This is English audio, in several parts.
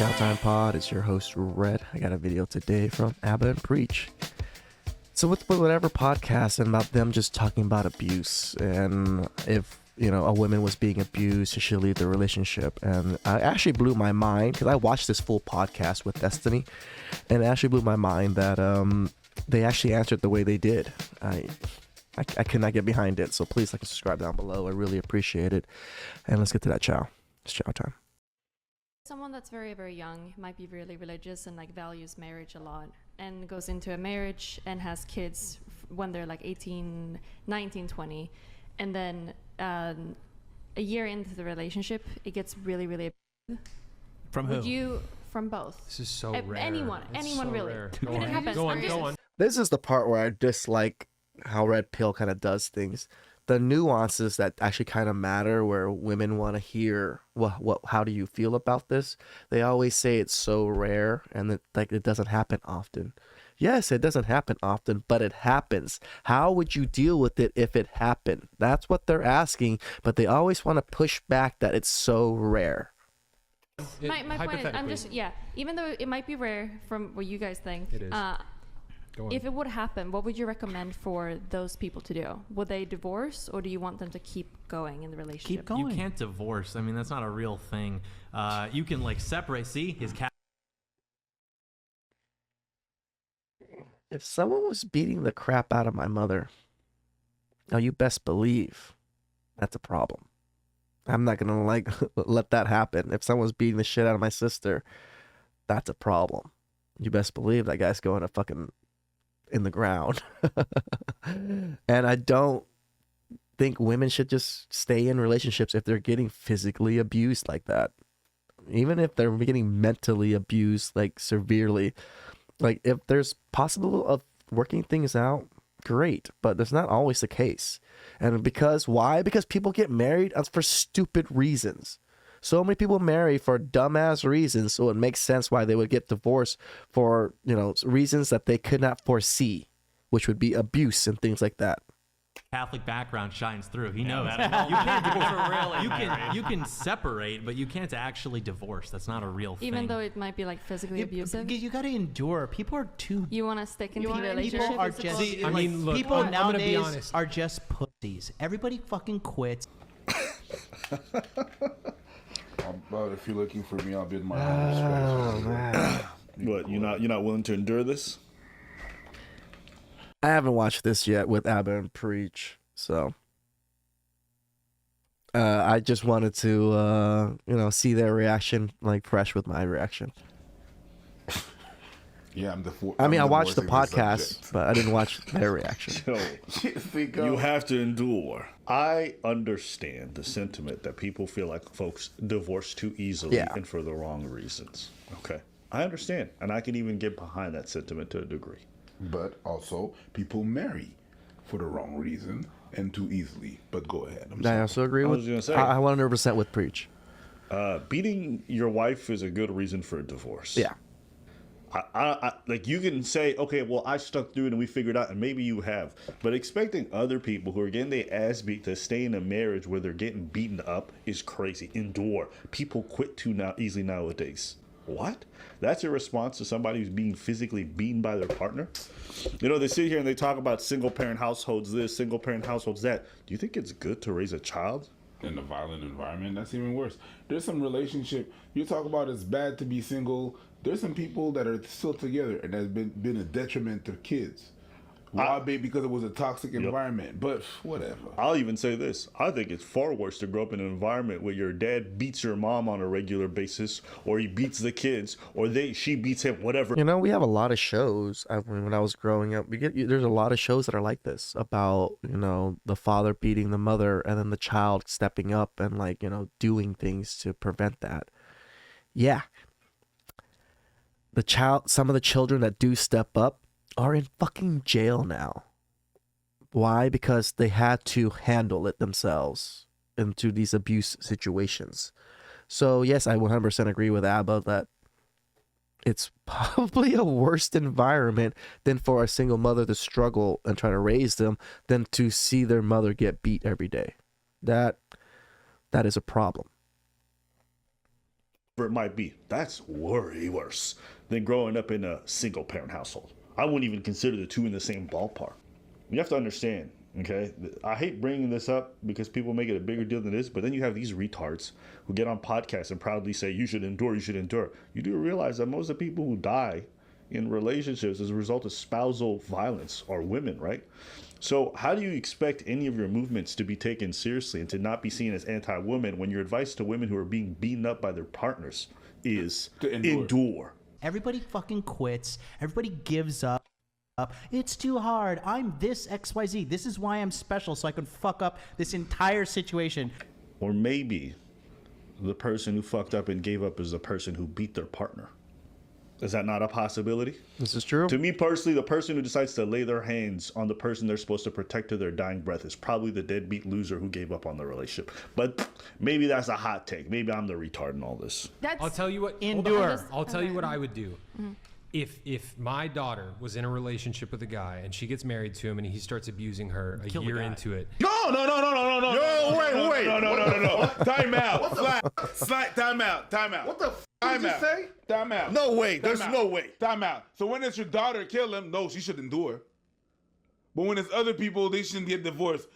TheChowTimePod. It's your host, Red. I got a video today from AbaNPreach. So with whatever podcast and about them just talking about abuse and if, a woman was being abused, she should leave the relationship. And it actually blew my mind because I watched this full podcast with Destiny and it actually blew my mind that they actually answered the way they did. I could not get behind it. So please like and subscribe down below. I really appreciate it. And let's get to that chow. It's chow time. Someone that's very, very young might be really religious and values marriage a lot and goes into a marriage and has kids when they're 18, 19, 20. And then a year into the relationship, it gets really, really From who? From both. This is so rare. Anyone so really. Rare. I mean, it happens. Go on. This is the part where I dislike how Red Pill kind of does things. The nuances that actually kind of matter, where women want to hear, how do you feel about this? They always say it's so rare and that it doesn't happen often. Yes, it doesn't happen often, but it happens. How would you deal with it if it happened? That's what they're asking, but they always want to push back that it's so rare. My point is, even though it might be rare from what you guys think, it is. If it would happen, what would you recommend for those people to do? Would they divorce, or do you want them to keep going in the relationship? Keep going. You can't divorce. I mean, that's not a real thing. You can separate. See, his cat. If someone was beating the crap out of my mother, now you best believe that's a problem. I'm not gonna let that happen. If someone's beating the shit out of my sister, that's a problem. You best believe that guy's going to fucking in the ground. And I don't think women should just stay in relationships if they're getting physically abused like that. Even if they're getting mentally abused severely. If there's possible of working things out, great, but that's not always the case. And why? Because people get married for stupid reasons. So many people marry for dumbass reasons, so it makes sense why they would get divorced for, reasons that they could not foresee, which would be abuse and things like that. Catholic background shines through. He knows. You can't you can separate, but you can't actually divorce. That's not a real thing. Even though it might be physically abusive. You got to endure. People are too. You want to stick in the relationship. People are just. Look, people I'm gonna be nowadays honest. are just pussies. Everybody fucking quits. But if you're looking for me, I'll be in my house. What, you're not willing to endure this? I haven't watched this yet with AbaNPreach, so I just wanted to see their reaction fresh with my reaction. Yeah, I watched the podcast, but I didn't watch their reaction. You have to endure. I understand the sentiment that people feel like folks divorce too easily and for the wrong reasons. Okay, I understand, and I can even get behind that sentiment to a degree. But also, people marry for the wrong reason and too easily. But go ahead. I also agree with. I 100% with Preach. Beating your wife is a good reason for a divorce. Yeah. I you can say, okay, well, I stuck through it and we figured out, and maybe you have. But expecting other people who are getting their ass beat to stay in a marriage where they're getting beaten up is crazy. Endure. People quit too easily nowadays. What? That's a response to somebody who's being physically beaten by their partner? They sit here and they talk about single-parent households this, single-parent households that. Do you think it's good to raise a child? In a violent environment, that's even worse. There's some relationship, you talk about it's bad to be single. There's some people that are still together and has been a detriment to kids. Why? Because it was a toxic environment. But whatever. I'll even say this. I think it's far worse to grow up in an environment where your dad beats your mom on a regular basis, or he beats the kids, or she beats him, whatever. We have a lot of shows. When I was growing up, there's a lot of shows that are like this about, the father beating the mother and then the child stepping up and doing things to prevent that. Yeah. Some of the children that do step up are in fucking jail now. Why? Because they had to handle it themselves into these abuse situations. So yes, I 100% agree with Abba that it's probably a worse environment than for a single mother to struggle and try to raise them than to see their mother get beat every day. That is a problem. it might be. That's way worse than growing up in a single parent household. I wouldn't even consider the two in the same ballpark. You have to understand, okay? I hate bringing this up because people make it a bigger deal than this, but then you have these retards who get on podcasts and proudly say, you should endure, you should endure. You do realize that most of the people who die in relationships as a result of spousal violence are women, right? So how do you expect any of your movements to be taken seriously and to not be seen as anti-women when your advice to women who are being beaten up by their partners is to endure? Everybody fucking quits. Everybody gives up. It's too hard. I'm this XYZ. This is why I'm special, so I can fuck up this entire situation. Or maybe the person who fucked up and gave up is the person who beat their partner. Is that not a possibility? This is true. To me personally, the person who decides to lay their hands on the person they're supposed to protect to their dying breath is probably the deadbeat loser who gave up on the relationship. But maybe that's a hot take. Maybe I'm the retard in all this. I'll tell you what. Endure. I'll tell you what I would do. If my daughter was in a relationship with a guy and she gets married to him and he starts abusing her a year into it. No. Yo, wait. No. Time out. Slide. Time out. What the f*** did you say? Time out. No way. There's no way. Time out. So when it's your daughter kill him, no, she should endure. But when it's other people, they shouldn't get divorced.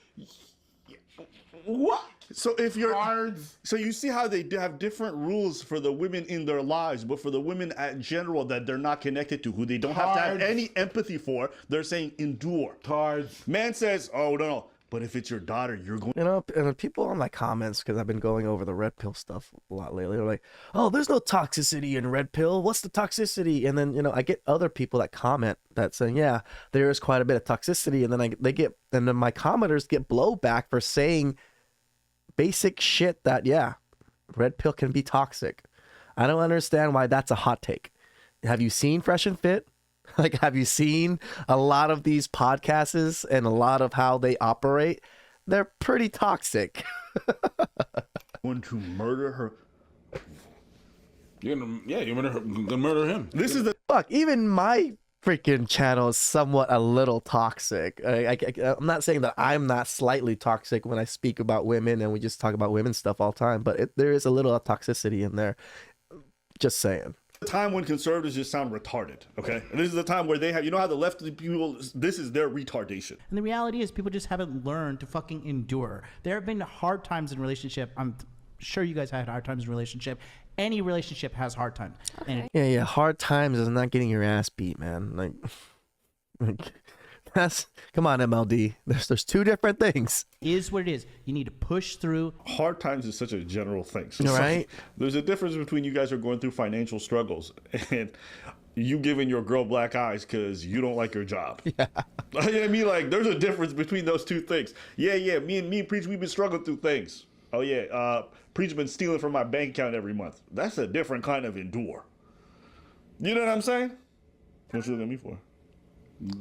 What? So if you're Cards. so you see how they have different rules for the women in their lives, but for the women in general that they're not connected to, who they don't have to have Cards. any empathy for, they're saying endure. Cards. Man says, oh no. But if it's your daughter, you're going. You know, and people on my comments, because I've been going over the red pill stuff a lot lately, they're like, oh, there's no toxicity in red pill. What's the toxicity? And then, I get other people that comment that saying, yeah, there is quite a bit of toxicity. And then then my commenters get blowback for saying basic shit that, yeah, red pill can be toxic. I don't understand why that's a hot take. Have you seen Fresh and Fit? Like, have you seen a lot of these podcasts and a lot of how they operate? They're pretty toxic. Going to murder her. You're gonna murder him. This is the Fuck, even my freaking channel is somewhat a little toxic. I'm not saying that I'm not slightly toxic when I speak about women and we just talk about women stuff all the time, but there is a little toxicity in there. Just saying. time when conservatives just sound retarded, okay? And this is the time where they have, how the left people, this is their retardation. And the reality is people just haven't learned to fucking endure. There have been hard times in relationship. I'm sure you guys had hard times in relationship. Any relationship has hard times. Okay. And Yeah. Hard times is not getting your ass beat, man. Come on, MLD. There's two different things. is what it is. You need to push through. Hard times is such a general thing. So Right. There's a difference between you guys who are going through financial struggles and you giving your girl black eyes because you don't like your job. Yeah. You know what I mean? Like, there's a difference between those two things. Yeah. Me and Preach, we've been struggling through things. Oh, yeah. Preach been stealing from my bank account every month. That's a different kind of endure. You know what I'm saying? What you looking at me for?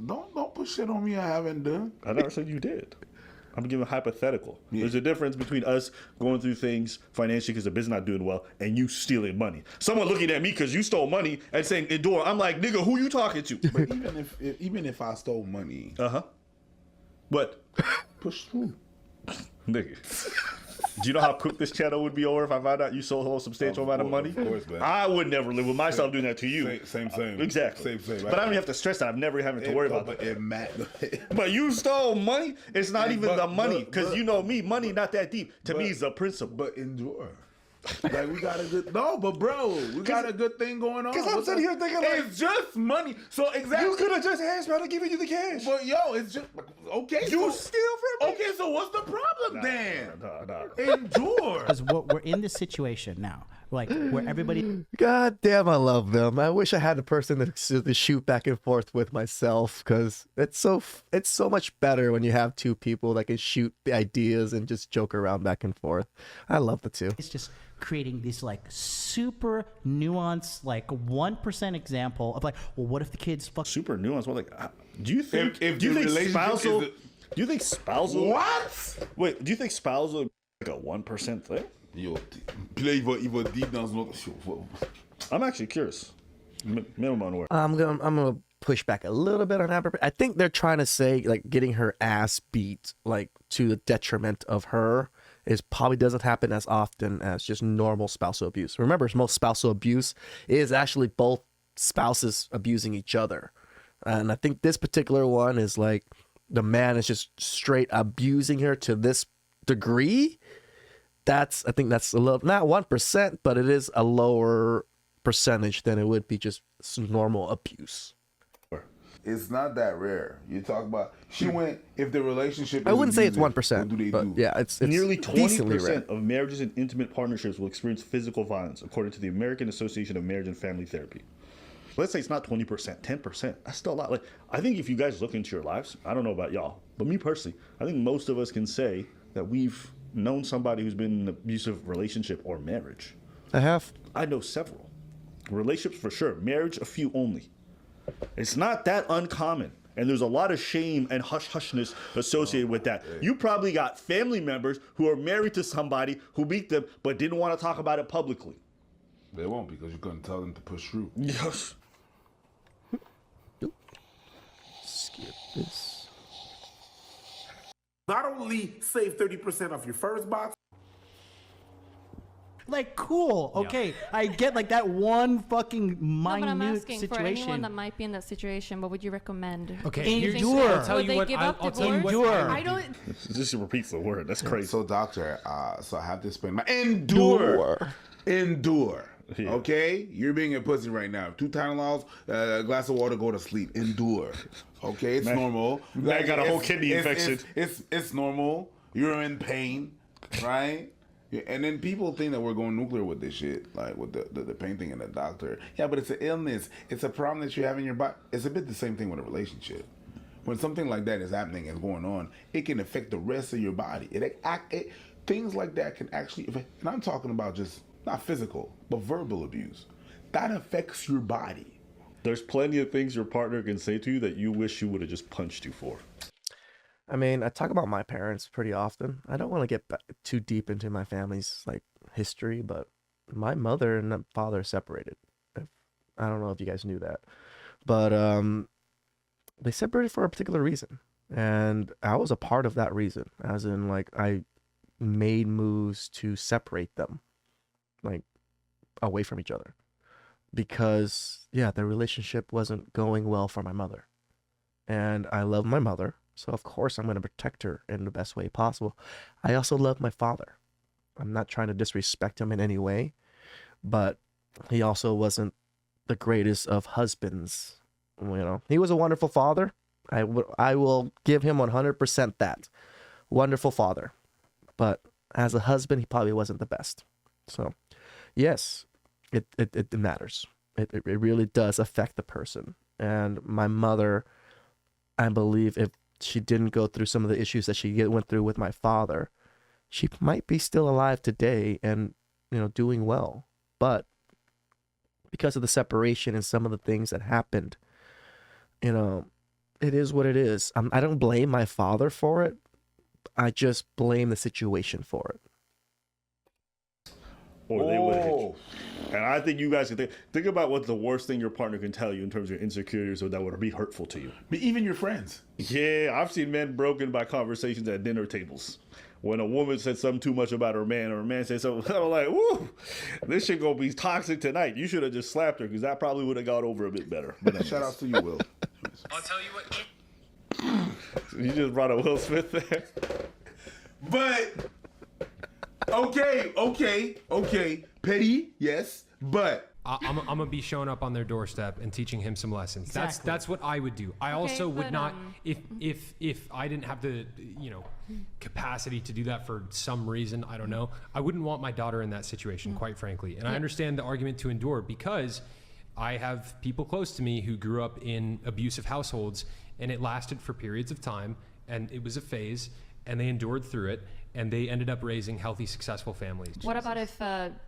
Don't put shit on me I haven't done. I never said you did. I'm giving a hypothetical. Yeah. There's a difference between us going through things financially because the business not doing well and you stealing money. Someone looking at me because you stole money and saying endure. I'm like, nigga, who you talking to? But even if I stole money, What? push through. Nigga. Do you know how quick this channel would be over if I found out you sold a whole substantial amount of money? Of course, man. I would never live with myself doing that to you. Same. Exactly. Same. But I don't even have to stress that. I'm never having to worry about that. But But you stole money. It's not even but- the money because but- you know me. Money not that deep. To me, but- it's the principle. But endure. Like we got a good we got a good thing going on. 'cause I'm sitting here thinking, like, it's just money. So exactly. You could have just asked me. I'd have given you the cash. But it's just okay. You so, steal from me. Okay, so what's the problem then? Nah. Endure. Because we're in this situation now, like where everybody. God damn, I love them. I wish I had a person to shoot back and forth with myself, because it's so much better when you have two people that can shoot the ideas and just joke around back and forth. I love the two. It's just creating this like super nuanced, like 1% example of like, well, what if the kids fuck? Super nuanced. Well, like, do you think? If do you the think relationship spousal? is Do you think spousal? What? Wait, do you think spousal like a 1% thing? Yo, il va deep dans une autre. I'm actually curious. Minimum on where? I'm gonna push back a little bit on AbaNPreach. I think they're trying to say like getting her ass beat like to the detriment of her It probably doesn't happen as often as just normal spousal abuse. Remember, most spousal abuse is actually both spouses abusing each other. And I think this particular one is like the man is just straight abusing her to this degree. I think that's a little, not 1%, but it is a lower percentage than it would be just normal abuse. It's not that rare. You talk about she went if the relationship. I wouldn't say it's abusive, 1%, what do they but do? yeah, it's Nearly decently rare. 20% of marriages and intimate partnerships will experience physical violence, according to the American Association of Marriage and Family Therapy. Let's say it's not 20%, 10%. That's still a lot. Like, I think if you guys look into your lives, I don't know about y'all, but me personally, I think most of us can say that we've known somebody who's been in an abusive relationship or marriage. I have. I know several. Relationships for sure. Marriage, a few only. It's not that uncommon. And there's a lot of shame and hush-hushness associated with that. You probably got family members who are married to somebody who beat them but didn't want to talk about it publicly. They won't because you're going to tell them to push through. Yes. Skip this. Not only save 30% off your first box. Like, cool. Okay, I get like that one fucking No, but I'm minute asking for situation. anyone that might be in that situation, what would you recommend? Okay, Do you here's- think Endure. that- I'll tell would you they what. give I'll up tell you divorce? what. Endure. I don't. This repeats the word. That's crazy. So, doctor, so I have to explain my endure. Yeah. Okay, you're being a pussy right now. 2 Tylenols, a glass of water, go to sleep. Endure. Okay, it's normal. Man got a whole kidney infection. It's normal. You're in pain, right? Yeah, and then people think that we're going nuclear with this shit, like with the pain thing and the doctor. Yeah, but it's an illness. It's a problem that you have in your body. It's a bit the same thing with a relationship. When something like that is happening and going on, it can affect the rest of your body. Things like that can actually affect, and I'm talking about just not physical, but verbal abuse. That affects your body. There's plenty of things your partner can say to you that you wish you would have just punched you for. I mean, I talk about my parents pretty often. I don't want to get too deep into my family's like history, but my mother and father are separated. I don't know if you guys knew that, but they separated for a particular reason, and I was a part of that reason. As in, like, I made moves to separate them, like, away from each other, because the relationship wasn't going well for my mother, and I love my mother. So, of course, I'm going to protect her in the best way possible. I also love my father. I'm not trying to disrespect him in any way, but he also wasn't the greatest of husbands. You know, he was a wonderful father. I will give him 100% that. Wonderful father. But as a husband, he probably wasn't the best. So, yes, it matters. It really does affect the person. And my mother, I believe, if she didn't go through some of the issues that she went through with my father, she might be still alive today and, doing well. But because of the separation and some of the things that happened, it is what it is. I don't blame my father for it. I just blame the situation for it. Or they would have hit you. And I think you guys can think about what the worst thing your partner can tell you in terms of your insecurities or that would be hurtful to you. But even your friends. Yeah, I've seen men broken by conversations at dinner tables. When a woman said something too much about her man, or a man said something, I'm like, woo, this shit gonna be toxic tonight. You should have just slapped her, because that probably would have got over a bit better. Shout out to you, Will. I'll tell you what. You just brought a Will Smith there. But okay, petty, yes, but I'm gonna be showing up on their doorstep and teaching him some lessons. Exactly. That's what I would do. I also would but, not, if I didn't have the capacity to do that for some reason, I don't know, I wouldn't want my daughter in that situation, quite frankly. And I understand the argument to endure, because I have people close to me who grew up in abusive households, and it lasted for periods of time, and it was a phase, and they endured through it, and they ended up raising healthy, successful families. What about if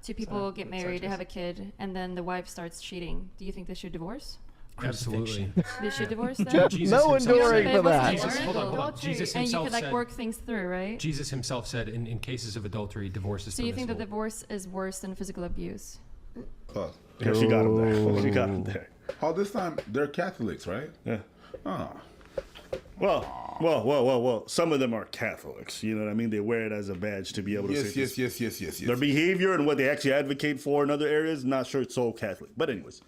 two people get married, they have a kid, and then the wife starts cheating? Do you think they should divorce? Absolutely. They should divorce them? Jesus No himself enduring said- for that. Jesus, hold on. Jesus And you himself could like said, work things through, right? Jesus himself said in cases of adultery, divorce is So you think that permissible. divorce is worse than physical abuse? Yeah, she got him there. She got him there. all this time they're Catholics, right? Yeah. Oh. Well. Some of them are Catholics. You know what I mean? They wear it as a badge to be able to say Yes. their behavior and what they actually advocate for in other areas. Not sure it's so Catholic. But anyways,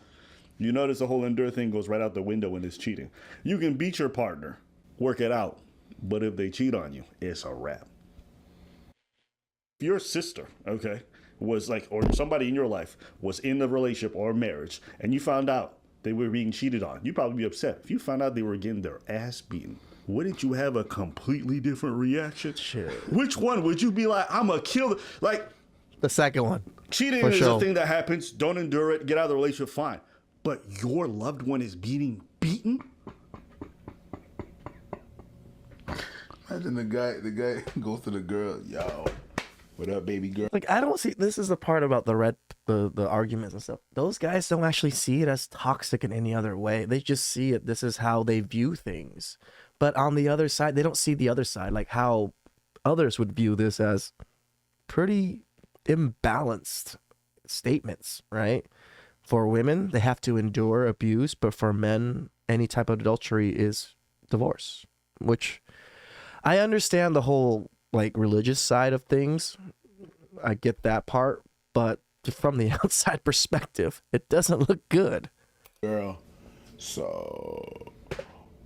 you notice the whole endure thing goes right out the window when it's cheating. You can beat your partner, work it out. But if they cheat on you, it's a wrap. If your sister, okay, was like, or somebody in your life was in a relationship or a marriage, and you found out they were being cheated on, you'd probably be upset. If you found out they were getting their ass beaten, wouldn't you have a completely different reaction? Shit. Which one would you be like, I'm a killer? Like, The second one. cheating For is sure. a thing that happens. Don't endure it. Get out of the relationship. Fine. But your loved one is beaten? Imagine the guy goes to the girl, yo, what up, baby girl? Like, I don't see, this is the part about the arguments and stuff. Those guys don't actually see it as toxic in any other way. They just see it, this is how they view things. But on the other side, they don't see the other side, like how others would view this as pretty imbalanced statements, right? For women, they have to endure abuse, but for men, any type of adultery is divorce, which I understand the whole like religious side of things. I get that part, but from the outside perspective, it doesn't look good. Girl, so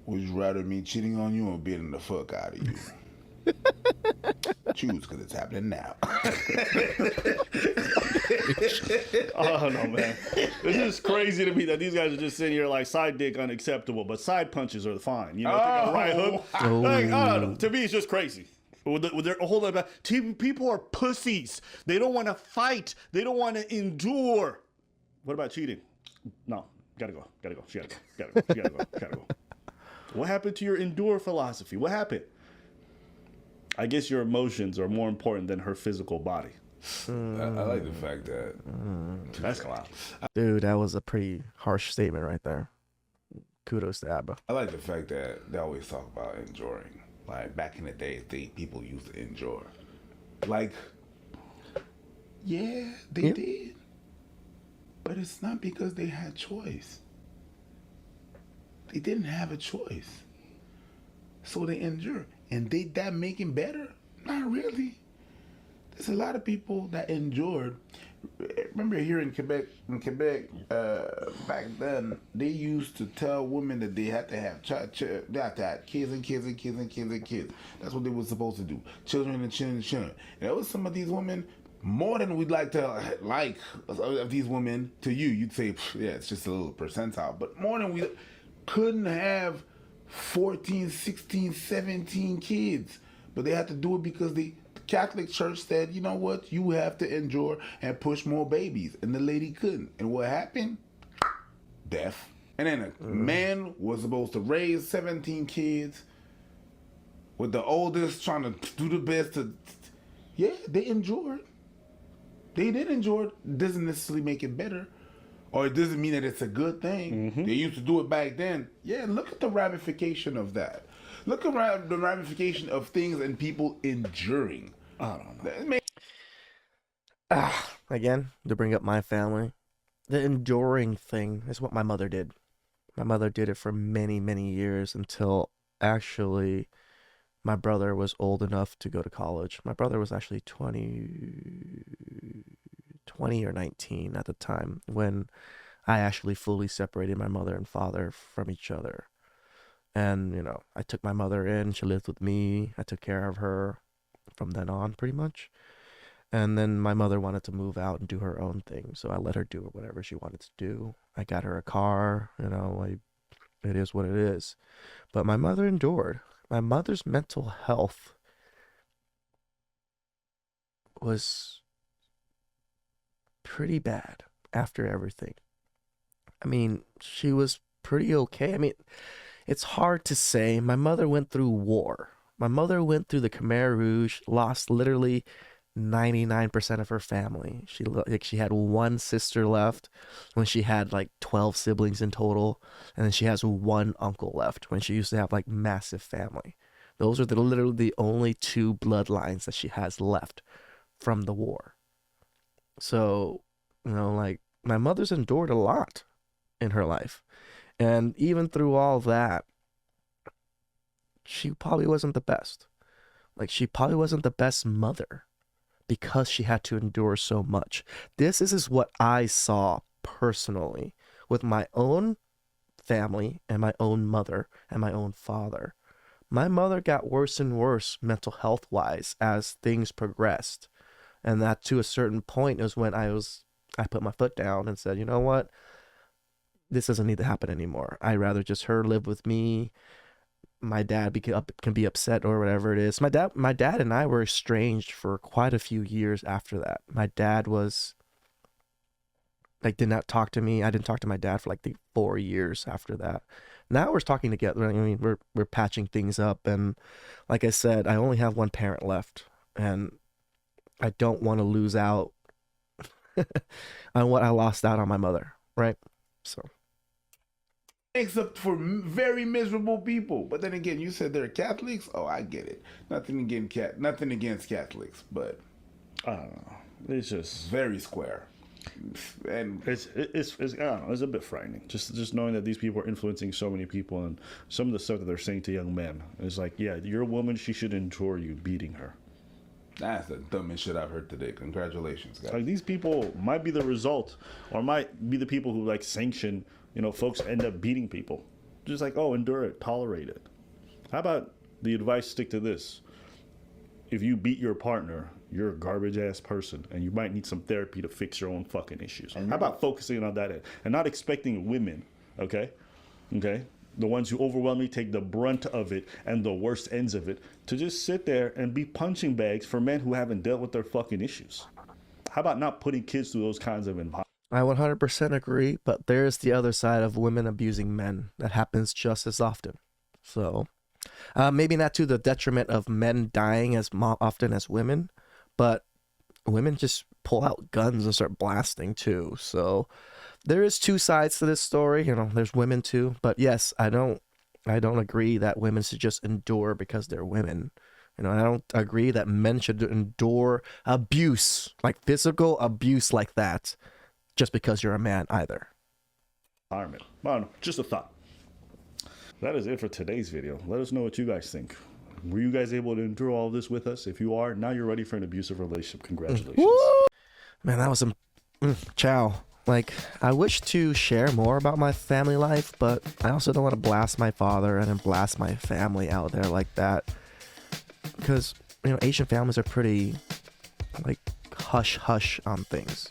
would you rather me cheating on you or beating the fuck out of you? Choose, because it's happening now. Oh no, man. This is crazy to me that these guys are just sitting here like side dick unacceptable, but side punches are fine. You know, take a right hook. Like, I don't know. To me, it's just crazy. With their whole about people are pussies. They don't want to fight. They don't want to endure. What about cheating? No, gotta go. She gotta go. What happened to your endure philosophy? What happened? I guess your emotions are more important than her physical body. I like the fact that That's wild. Dude, that was a pretty harsh statement right there. Kudos to Abba. I like the fact that they always talk about enduring. Like back in the day, people used to endure. Like, yeah, they did, but it's not because they had choice. They didn't have a choice, so they endure. And did that make him better? Not really. There's a lot of people that endured. Remember here in Quebec, back then, they used to tell women that they had to have kids and kids. That's what they were supposed to do. Children and children. And there was some of these women, more than we'd like to like of these women, to you, you'd say, yeah, it's just a little percentile. But more than we couldn't have 14, 16, 17 kids. But they had to do it because the Catholic Church said, you know what, you have to endure and push more babies. And the lady couldn't. And what happened? Death. And then a man was supposed to raise 17 kids with the oldest trying to do the best to... Yeah, they endured. They did endure. It doesn't necessarily make it better. Or it doesn't mean that it's a good thing. They used to do it back then. Yeah, look at the ramification of that. Look at the ramification of things and people enduring. I don't know. Again, to bring up my family, the enduring thing is what my mother did. My mother did it for many, many years until actually my brother was old enough to go to college. My brother was actually 20 or 19 at the time when I actually fully separated my mother and father from each other. And, you know, I took my mother in, she lived with me, I took care of her from then on pretty much. And then my mother wanted to move out and do her own thing, so I let her do whatever she wanted to do. I got her a car, you know, it is what it is. But my mother endured. My mother's mental health was pretty bad after everything. I mean, she was pretty okay. I mean, it's hard to say. My mother went through war. My mother went through the Khmer Rouge, lost literally 99% of her family. She had one sister left when she had like 12 siblings in total, and then she has one uncle left when she used to have like massive family. Those are literally the only two bloodlines that she has left from the war. So, you know, like, my mother's endured a lot in her life. And even through all that, she probably wasn't the best. Like, she probably wasn't the best mother because she had to endure so much. This is what I saw personally with my own family and my own mother and my own father. My mother got worse and worse mental health wise as things progressed. And that to a certain point is when I put my foot down and said, you know what? This doesn't need to happen anymore. I'd rather just her live with me. My dad can be upset or whatever it is. My dad and I were estranged for quite a few years after that. My dad was like, did not talk to me. I didn't talk to my dad for like the 4 years after that. Now we're talking together. I mean, we're patching things up, and like I said, I only have one parent left, and I don't want to lose out on what I lost out on my mother, right? So Makes up for very miserable people. But then again, you said they're Catholics. Oh, I get it. Nothing against Catholics, but I don't know. It's just very square. And it's I don't know, it's a bit frightening. Just knowing that these people are influencing so many people, and some of the stuff that they're saying to young men is like, yeah, you're a woman, she should endure you beating her. that's the dumbest shit I've heard today. Congratulations, guys. Like, these people might be the result, or might be the people who like sanction, folks end up beating people. Just like, oh, endure it, tolerate it. How about the advice, stick to this? If you beat your partner, you're a garbage ass person, and you might need some therapy to fix your own fucking issues. How about focusing on that end and not expecting women, okay, the ones who overwhelmingly take the brunt of it and the worst ends of it, to just sit there and be punching bags for men who haven't dealt with their fucking issues? How about not putting kids through those kinds of environments? I 100% agree, but there's the other side of women abusing men that happens just as often. So maybe not to the detriment of men dying as often as women, but women just pull out guns and start blasting too. So there is two sides to this story. There's women too, but yes, I don't agree that women should just endure because they're women. I don't agree that men should endure abuse, like physical abuse like that, just because you're a man either. Well, just a thought. That is it for today's video. Let us know what you guys think. Were you guys able to endure all this with us? If you are, now you're ready for an abusive relationship. Congratulations. Woo! Man, that was chow. Like, I wish to share more about my family life, but I also don't want to blast my father and then blast my family out there like that. Because, Asian families are pretty, like, hush-hush on things.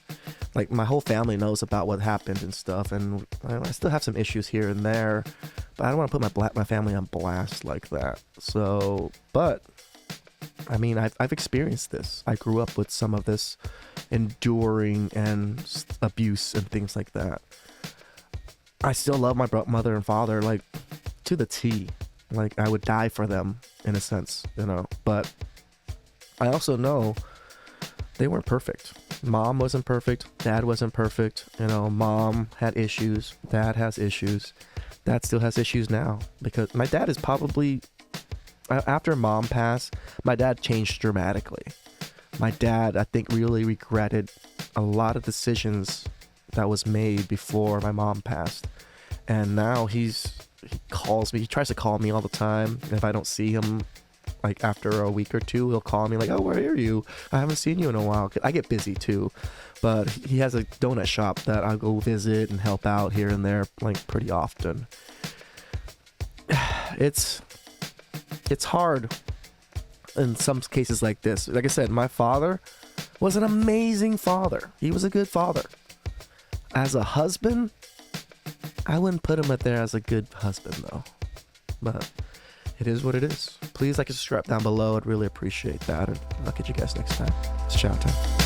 Like, my whole family knows about what happened and stuff, and I still have some issues here and there, but I don't want to put my family on blast like that. So, but, I mean, I've experienced this. I grew up with some of this enduring and abuse and things like that. I still love my mother and father, like, to the T. Like, I would die for them, in a sense, but I also know they weren't perfect. Mom wasn't perfect. Dad wasn't perfect. Mom had issues. Dad has issues. Dad still has issues now, because my dad is probably, after mom passed, my dad changed dramatically. My dad, I think, really regretted a lot of decisions that was made before my mom passed. And now he calls me. He tries to call me all the time. And if I don't see him, like, after a week or two, he'll call me like, oh, where are you? I haven't seen you in a while. I get busy too, but he has a donut shop that I'll go visit and help out here and there, like, pretty often. It's hard in some cases like this. Like I said, my father was an amazing father. He was a good father. As a husband, I wouldn't put him up there as a good husband though, but it is what it is. Please like and subscribe down below. I'd really appreciate that. And I'll catch you guys next time. It's chow time.